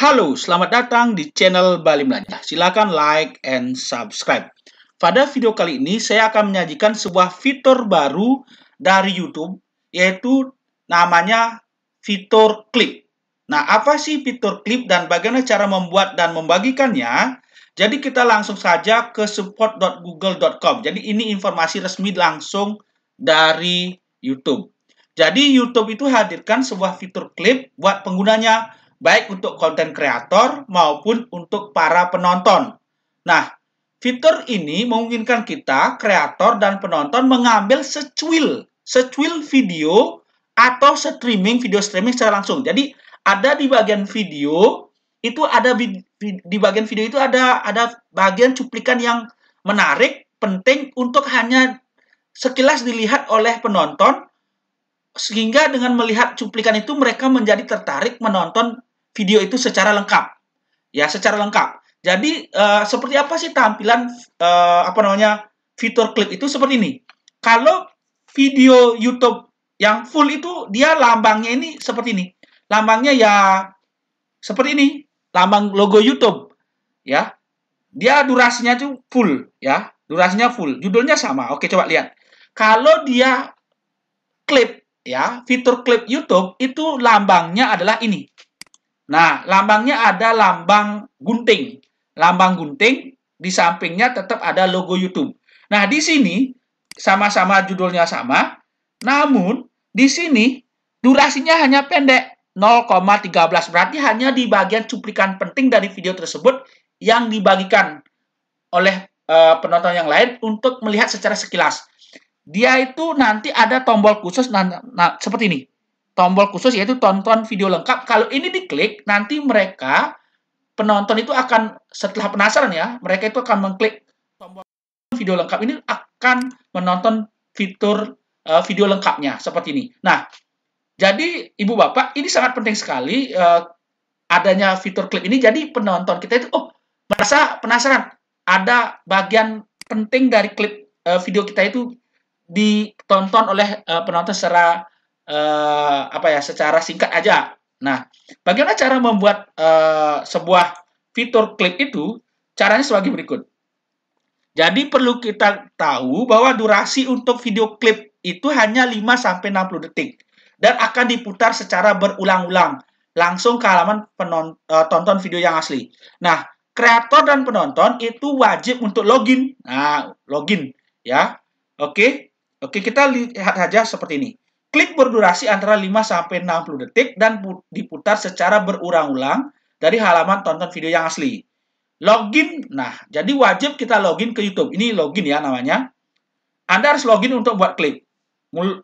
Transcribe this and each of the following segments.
Halo, selamat datang di channel Bali Belajar. Silakan like and subscribe. Pada video kali ini, saya akan menyajikan sebuah fitur baru dari YouTube, yaitu namanya fitur klip. Nah, apa sih fitur klip dan bagaimana cara membuat dan membagikannya? Jadi kita langsung saja ke support.google.com. Jadi ini informasi resmi langsung dari YouTube. Jadi YouTube itu hadirkan sebuah fitur klip buat penggunanya, baik untuk konten kreator maupun untuk para penonton. Nah, fitur ini memungkinkan kita, kreator dan penonton, mengambil secuil video atau video streaming secara langsung. Jadi, ada di bagian video, itu ada di bagian video itu ada bagian cuplikan yang menarik, penting untuk hanya sekilas dilihat oleh penonton, sehingga dengan melihat cuplikan itu mereka menjadi tertarik menonton video itu secara lengkap, ya, secara lengkap. Jadi seperti apa sih tampilan fitur klip itu? Seperti ini. Kalau video YouTube yang full itu dia lambangnya ini seperti ini. Lambangnya ya seperti ini, lambang logo YouTube, ya. Dia durasinya tuh full, ya. Durasinya full. Judulnya sama. Oke, coba lihat. Kalau dia klip, ya, fitur klip YouTube itu lambangnya adalah ini. Nah, lambangnya ada lambang gunting. Lambang gunting, di sampingnya tetap ada logo YouTube. Nah, di sini sama-sama judulnya sama, namun di sini durasinya hanya pendek, 0,13. Berarti hanya di bagian cuplikan penting dari video tersebut yang dibagikan oleh penonton yang lain untuk melihat secara sekilas. Dia itu nanti ada tombol khusus seperti ini. Tombol khusus yaitu tonton video lengkap. Kalau ini diklik, nanti mereka, penonton itu akan, setelah penasaran ya, mereka itu akan mengklik tombol video lengkap ini, akan menonton fitur video lengkapnya seperti ini. Nah, jadi Ibu Bapak, ini sangat penting sekali adanya fitur klip ini. Jadi penonton kita itu merasa penasaran. Ada bagian penting dari klip video kita itu ditonton oleh penonton secara secara singkat aja. Nah, bagaimana cara membuat sebuah fitur klip itu? Caranya sebagai berikut. Jadi perlu kita tahu bahwa durasi untuk video klip itu hanya 5-60 detik dan akan diputar secara berulang-ulang langsung ke halaman tonton video yang asli. Nah, kreator dan penonton itu wajib untuk login. Nah, login ya. Oke, kita lihat saja seperti ini. Klik berdurasi antara 5-60 detik dan diputar secara berulang-ulang dari halaman tonton video yang asli. Login, nah, jadi wajib kita login ke YouTube. Ini login ya namanya. Anda harus login untuk buat klip.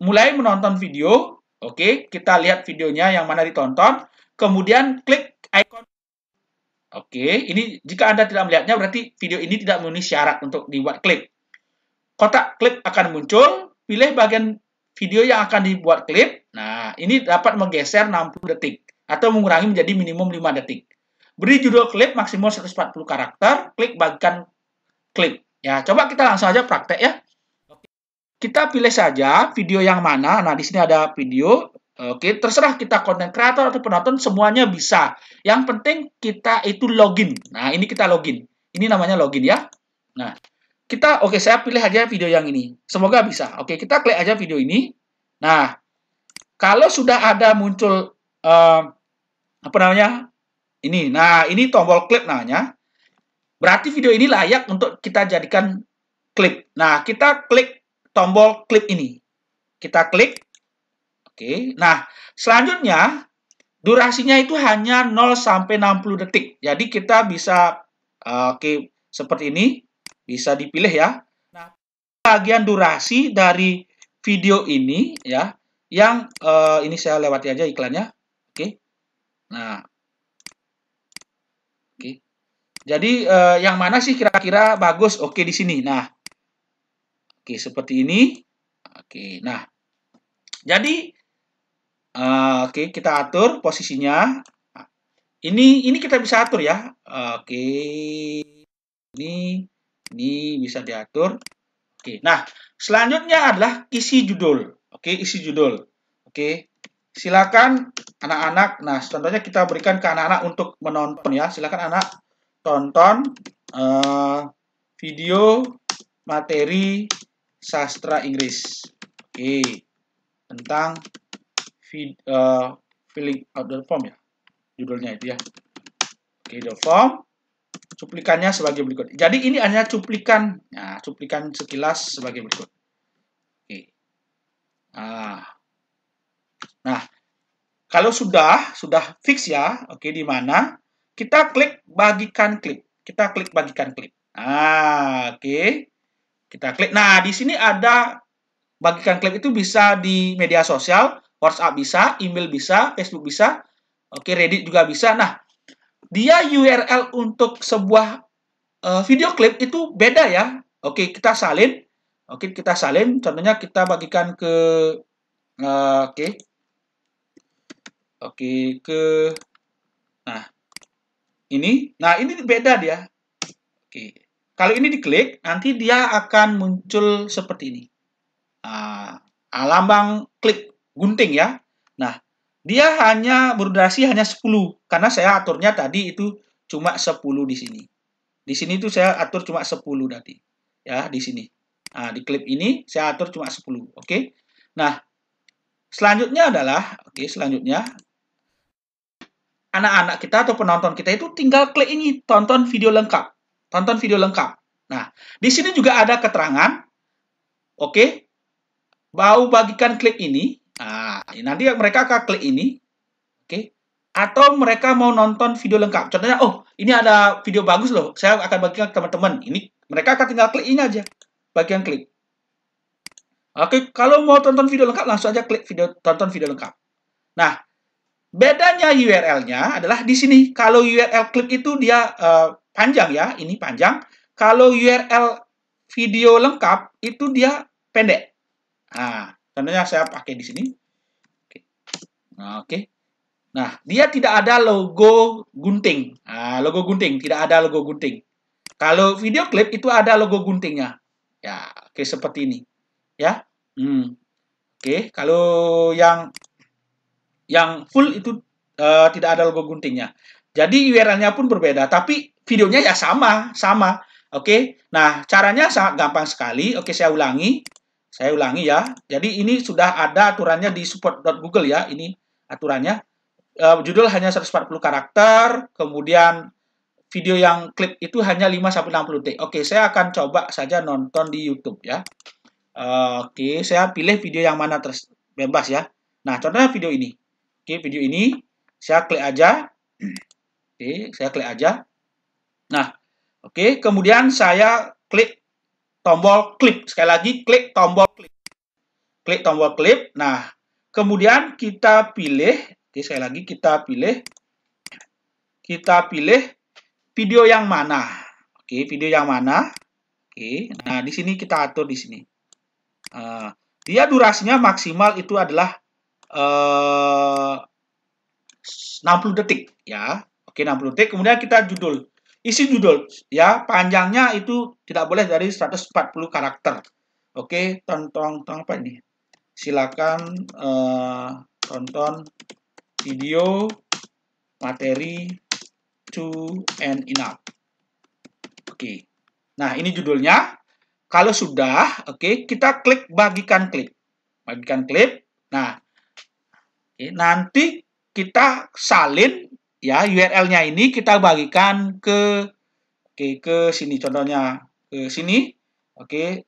Mulai menonton video, oke, kita lihat videonya yang mana ditonton, kemudian klik icon. Oke, ini jika Anda tidak melihatnya berarti video ini tidak memenuhi syarat untuk dibuat klip. Kotak klip akan muncul, pilih bagian video yang akan dibuat klip. Nah, ini dapat menggeser 60 detik atau mengurangi menjadi minimum 5 detik. Beri judul klip maksimal 140 karakter, klik bagikan klip. Ya, coba kita langsung aja praktek ya. Kita pilih saja video yang mana. Nah, di sini ada video. Oke, terserah kita konten kreator atau penonton, semuanya bisa. Yang penting kita itu login. Nah, ini kita login. Ini namanya login ya. Nah, saya pilih aja video yang ini. Semoga bisa. Oke, kita klik aja video ini. Nah, kalau sudah ada muncul ini. Nah, ini tombol klip namanya. Berarti video ini layak untuk kita jadikan klip. Nah, kita klik tombol klip ini. Kita klik. Oke. Nah, selanjutnya durasinya itu hanya 0-60 detik. Jadi kita bisa seperti ini. Bisa dipilih ya. Nah, bagian durasi dari video ini ya, yang ini saya lewati aja iklannya. Oke. Nah, oke. Jadi yang mana sih kira-kira bagus? Oke, di sini. Nah, oke, seperti ini. Oke. Nah, jadi oke, kita atur posisinya. Ini kita bisa atur ya. Oke. Ini bisa diatur. Oke, nah selanjutnya adalah isi judul. Oke, isi judul. Oke, silakan anak-anak. Nah, contohnya kita berikan ke anak-anak untuk menonton ya. Silakan anak tonton video materi sastra Inggris. Oke, tentang filling out the form ya. Judulnya itu ya. Oke, the form. Cuplikannya sebagai berikut. Jadi ini hanya cuplikan. Nah, cuplikan sekilas sebagai berikut. Oke. Nah, kalau sudah fix ya, oke, di mana kita klik bagikan klip. Kita klik bagikan klip. Oke. Kita klik. Nah, di sini ada bagikan klip itu bisa di media sosial, WhatsApp bisa, email bisa, Facebook bisa, oke, Reddit juga bisa. Nah, dia URL untuk sebuah video klip itu beda ya. Oke, kita salin. Oke, kita salin. Contohnya kita bagikan ke oke. Oke, ke nah, ini. Nah, ini beda dia. Oke. Kalau ini diklik, nanti dia akan muncul seperti ini. Lambang klik gunting ya. Nah, dia hanya berdurasi hanya 10 karena saya aturnya tadi itu cuma 10 di sini. Di sini tuh saya atur cuma 10 tadi. Ya, di sini. Nah, di klip ini saya atur cuma 10. Oke. Nah, selanjutnya adalah selanjutnya anak-anak kita atau penonton kita itu tinggal klik ini, tonton video lengkap. Tonton video lengkap. Nah, di sini juga ada keterangan. Oke. Mau bagikan klip ini. Nah, nanti mereka akan klik ini. Oke. Atau mereka mau nonton video lengkap. Contohnya, oh, ini ada video bagus loh. Saya akan bagikan ke teman-teman. Ini mereka akan tinggal klik ini aja. Bagian klik. Oke, kalau mau tonton video lengkap langsung aja klik tonton video lengkap. Nah, bedanya URL-nya adalah di sini. Kalau URL klip itu dia panjang ya, ini panjang. Kalau URL video lengkap itu dia pendek. Nah, contohnya saya pakai di sini. Oke. Nah, dia tidak ada logo gunting. Nah, logo gunting, tidak ada logo gunting. Kalau video klip itu ada logo guntingnya. Ya, oke, seperti ini. Ya. Oke, kalau yang full itu tidak ada logo guntingnya. Jadi URL-nya pun berbeda, tapi videonya ya sama. Oke. Nah, caranya sangat gampang sekali. Oke, saya ulangi. Saya ulangi ya. Jadi ini sudah ada aturannya di support.google ya. Ini aturannya. Judul hanya 140 karakter, kemudian video yang klip itu hanya 5-60 detik. Oke, saya akan coba saja nonton di YouTube ya. Oke, saya pilih video yang mana bebas ya. Nah, contohnya video ini. Oke, video ini saya klik aja. Oke, saya klik aja. Nah, oke, kemudian saya klik tombol klip. Sekali lagi, klik tombol klip. Klik tombol klip. Nah, kemudian kita pilih. Oke, sekali lagi kita pilih video yang mana. Oke, video yang mana. Oke, nah di sini kita atur di sini. Dia durasinya maksimal itu adalah 60 detik ya. Oke, 60 detik. Kemudian kita judul. Isi judul ya, panjangnya itu tidak boleh dari 140 karakter. Oke, tonton apa ini? Silakan tonton video materi to and enough. Oke. Nah, ini judulnya. Kalau sudah, oke, kita klik bagikan klip. Bagikan klip. Nah, nanti kita salin ya URL-nya ini kita bagikan ke sini contohnya ke sini. Oke.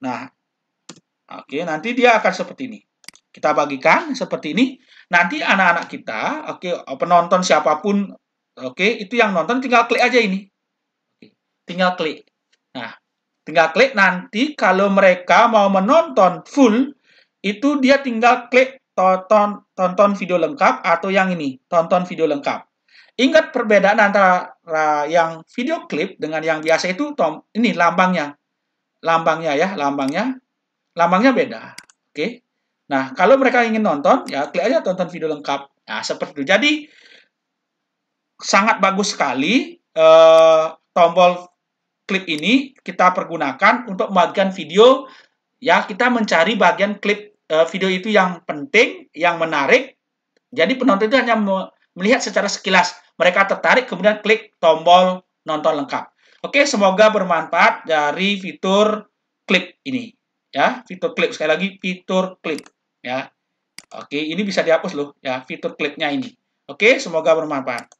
Nah, nanti dia akan seperti ini. Kita bagikan seperti ini. Nanti anak-anak kita, penonton siapapun, itu yang nonton tinggal klik aja ini. Tinggal klik. Nah, tinggal klik nanti kalau mereka mau menonton full, itu dia tinggal klik tonton video lengkap atau yang ini, tonton video lengkap. Ingat perbedaan antara yang video klip dengan yang biasa itu ini lambangnya. Lambangnya beda. Oke. Nah, kalau mereka ingin nonton, ya klik aja tonton video lengkap. Nah, seperti itu. Jadi sangat bagus sekali tombol klip ini kita pergunakan untuk membagikan video. Ya, kita mencari bagian klip video itu yang penting, yang menarik. Jadi penonton itu hanya melihat secara sekilas. Mereka tertarik, kemudian klik tombol nonton lengkap. Oke, semoga bermanfaat dari fitur klip ini. Ya, fitur klip, sekali lagi fitur klip. Ya, oke, ini bisa dihapus loh, ya, fitur klipnya ini. Oke, semoga bermanfaat.